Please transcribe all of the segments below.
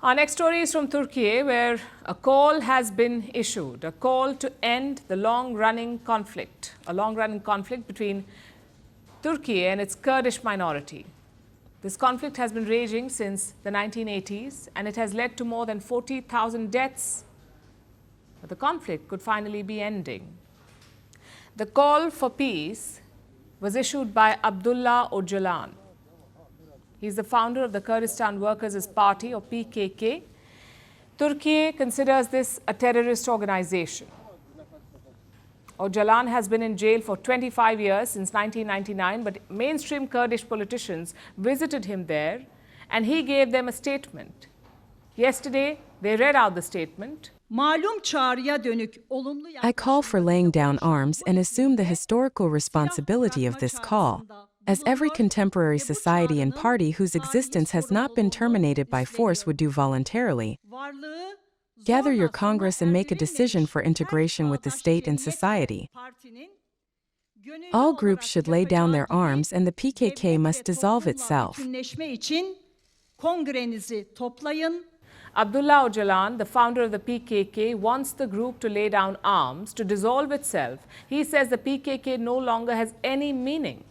Our next story is from Turkey, where a call has been issued, a call to end the long-running conflict, between Turkey and its Kurdish minority. This conflict has been raging since the 1980s, and it has led to more than 40,000 deaths. But the conflict could finally be ending. The call for peace was issued by Abdullah Ocalan. He's the founder of the Kurdistan Workers Party, or PKK. Turkey considers this a terrorist organization. Ocalan has been in jail for 25 years, since 1999, but mainstream Kurdish politicians visited him there and he gave them a statement. Yesterday, they read out the statement. I call for laying down arms and assume the historical responsibility of this call, as every contemporary society and party whose existence has not been terminated by force would do voluntarily. Gather your Congress and make a decision for integration with the state and society. All groups should lay down their arms and the PKK must dissolve itself. Abdullah Ocalan, the founder of the PKK, wants the group to lay down arms, to dissolve itself. He says the PKK no longer has any meaning.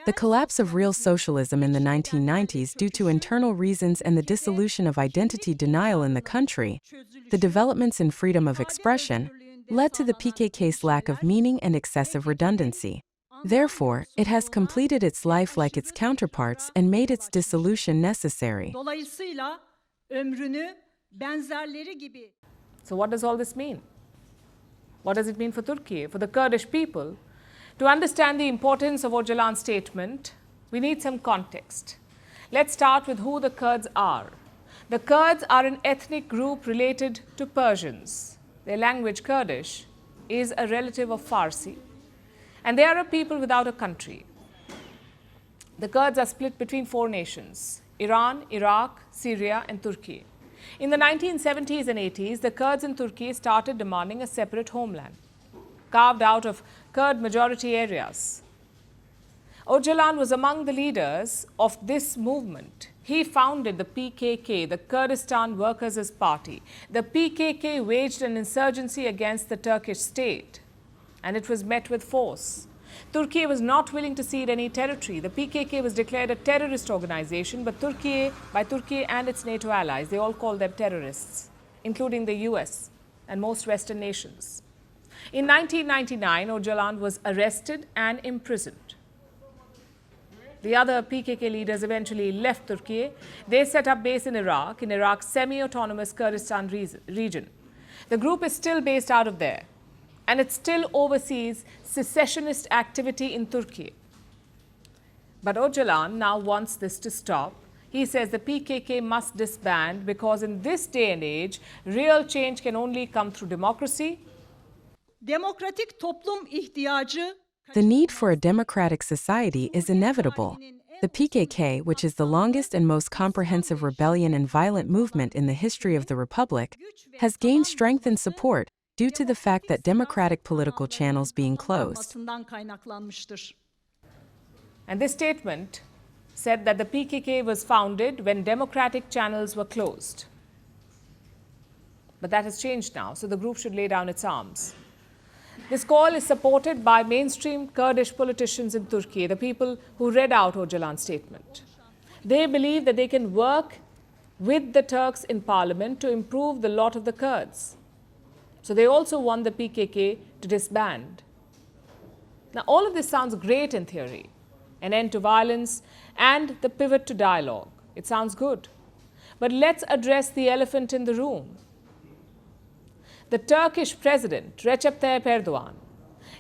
The collapse of real socialism in the 1990s due to internal reasons and the dissolution of identity denial in the country, the developments in freedom of expression, led to the PKK's lack of meaning and excessive redundancy. Therefore, it has completed its life like its counterparts and made its dissolution necessary. So what does all this mean? What does it mean for Turkey, for the Kurdish people? To understand the importance of Ocalan's statement, we need some context. Let's start with who the Kurds are. The Kurds are an ethnic group related to Persians. Their language, Kurdish, is a relative of Farsi, and they are a people without a country. The Kurds are split between four nations: Iran, Iraq, Syria, and Turkey. In the 1970s and 80s, the Kurds in Turkey started demanding a separate homeland, carved out of Kurd majority areas. Ocalan was among the leaders of this movement. He founded the PKK, the Kurdistan Workers Party. The PKK waged an insurgency against the Turkish state, and it was met with force. Turkey was not willing to cede any territory. The PKK was declared a terrorist organization, but by Turkey and its NATO allies, they all called them terrorists, including the US and most Western nations. In 1999, Ocalan was arrested and imprisoned. The other PKK leaders eventually left Turkey. They set up base in Iraq's semi-autonomous Kurdistan region. The group is still based out of there, and it still oversees secessionist activity in Turkey. But Ocalan now wants this to stop. He says the PKK must disband because in this day and age, real change can only come through democracy. The need for a democratic society is inevitable. The PKK, which is the longest and most comprehensive rebellion and violent movement in the history of the Republic, has gained strength and support due to the fact that democratic political channels being closed. And this statement said that the PKK was founded when democratic channels were closed. But that has changed now, so the group should lay down its arms. This call is supported by mainstream Kurdish politicians in Turkey, the people who read out Ocalan's statement. They believe that they can work with the Turks in parliament to improve the lot of the Kurds. So they also want the PKK to disband. Now, all of this sounds great in theory: an end to violence and the pivot to dialogue. It sounds good. But let's address the elephant in the room. The Turkish president, Recep Tayyip Erdogan.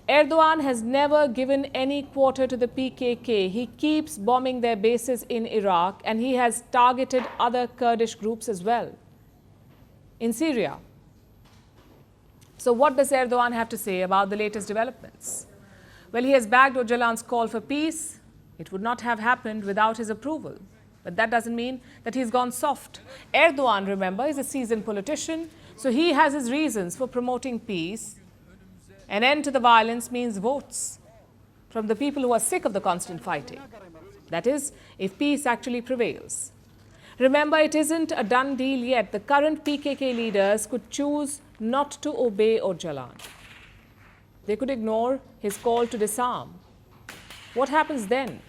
Erdogan has never given any quarter to the PKK. He keeps bombing their bases in Iraq, and he has targeted other Kurdish groups as well in Syria. So what does Erdogan have to say about the latest developments? Well, he has backed Ocalan's call for peace. It would not have happened without his approval. But that doesn't mean that he's gone soft. Erdogan, remember, is a seasoned politician, so he has his reasons for promoting peace. An end to the violence means votes. from the people who are sick of the constant fighting. That is, if peace actually prevails. Remember, it isn't a done deal yet. The current PKK leaders could choose not to obey Ocalan. They could ignore his call to disarm. What happens then?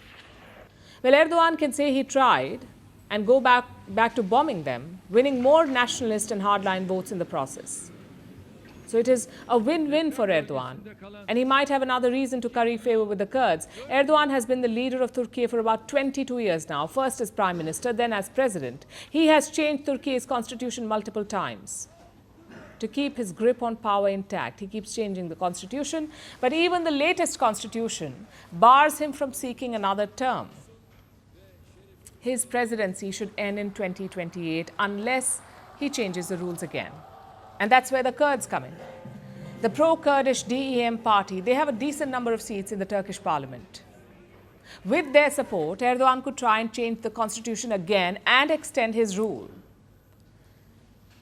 Well, Erdogan can say he tried and go back to bombing them, winning more nationalist and hardline votes in the process. So it is a win-win for Erdogan. And he might have another reason to curry favor with the Kurds. Erdogan has been the leader of Turkey for about 22 years now, first as prime minister, then as president. He has changed Turkey's constitution multiple times to keep his grip on power intact. He keeps changing the constitution, but even the latest constitution bars him from seeking another term. His presidency should end in 2028 unless he changes the rules again. And that's where the Kurds come in. The pro-Kurdish DEM party, they have a decent number of seats in the Turkish parliament. With their support, Erdogan could try and change the constitution again and extend his rule.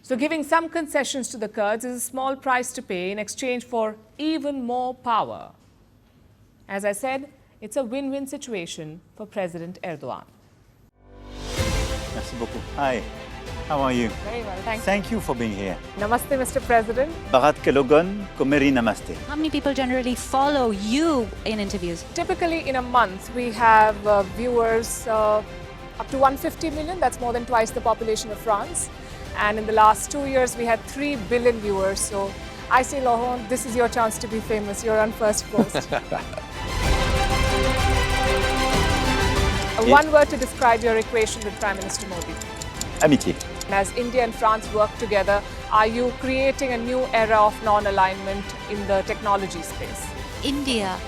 So giving some concessions to the Kurds is a small price to pay in exchange for even more power. As I said, it's a win-win situation for President Erdogan. Merci beaucoup. Hi, how are you? Very well, thank you. Thank you for being here. Namaste, Mr. President. Bharat Kelogan, Komeri Namaste. How many people generally follow you in interviews? Typically in a month, we have viewers up to 150 million. That's more than twice the population of France. And in the last 2 years, we had 3 billion viewers. So I say, Laurent, this is your chance to be famous. You're on Firstpost. One word to describe your equation with Prime Minister Modi. Amitié. As India and France work together, are you creating a new era of non-alignment in the technology space? India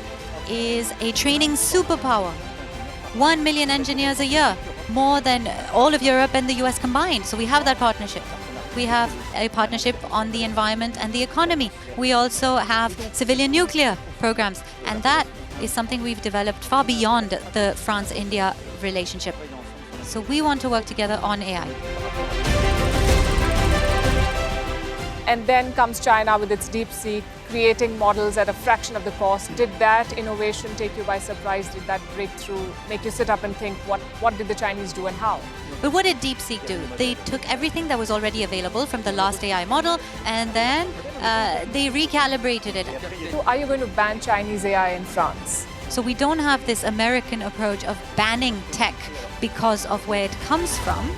is a training superpower. 1 million engineers a year, more than all of Europe and the US combined. So we have that partnership. We have a partnership on the environment and the economy. We also have civilian nuclear programs. And that is something we've developed far beyond the France-India relationship. So we want to work together on AI. And then comes China with its DeepSeek, creating models at a fraction of the cost. Did that innovation take you by surprise? Did that breakthrough make you sit up and think, what did the Chinese do and how? But what did DeepSeek do? They took everything that was already available from the last AI model and then they recalibrated it. So are you going to ban Chinese AI in France? So we don't have this American approach of banning tech because of where it comes from.